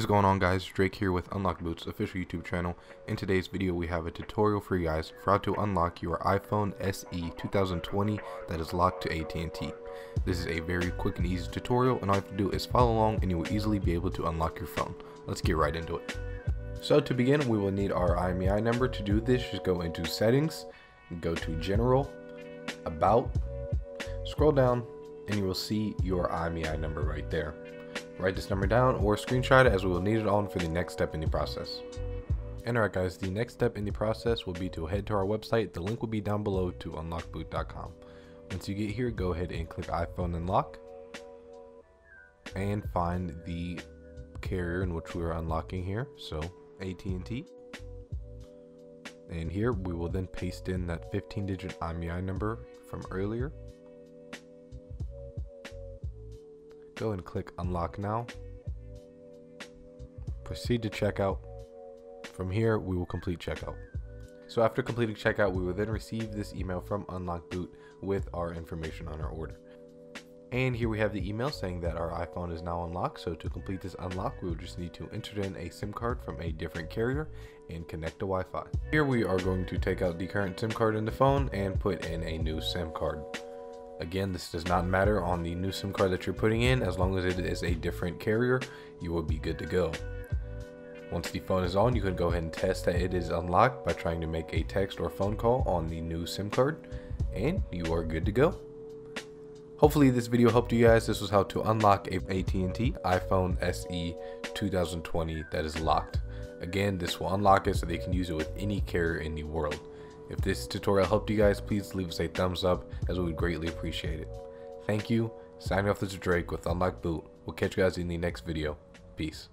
What's going on, guys? Drake here with UnlockBoot's official YouTube channel. In today's video we have a tutorial for you guys for how to unlock your iPhone SE 2020 that is locked to AT&T. This is a very quick and easy tutorial, and all you have to do is follow along and you will easily be able to unlock your phone. Let's get right into it. So to begin, we will need our IMEI number. To do this, just go into settings, go to general, about, scroll down, and you will see your IMEI number right there. Write this number down or screenshot it, as we will need it on for the next step in the process. And alright guys, the next step in the process will be to head to our website. The link will be down below to unlockboot.com. Once you get here, go ahead and click iPhone Unlock and find the carrier in which we are unlocking here, so AT&T. And here we will then paste in that 15-digit IMEI number from earlier. Go and click unlock now. Proceed to checkout. From here we will complete checkout. So after completing checkout, we will then receive this email from UnlockBoot with our information on our order. And here we have the email saying that our iPhone is now unlocked. So to complete this unlock, we will just need to enter in a SIM card from a different carrier and connect to Wi-Fi. Here we are going to take out the current SIM card in the phone and put in a new SIM card. Again, this does not matter on the new SIM card that you're putting in. As long as it is a different carrier, you will be good to go. Once the phone is on, you can go ahead and test that it is unlocked by trying to make a text or phone call on the new SIM card, and you are good to go. Hopefully this video helped you guys. This was how to unlock a AT&T iPhone SE 2020 that is locked. Again, this will unlock it so they can use it with any carrier in the world. If this tutorial helped you guys, please leave us a thumbs up, as we would greatly appreciate it. Thank you. Signing off, this is Drake with UnlockBoot. We'll catch you guys in the next video. Peace.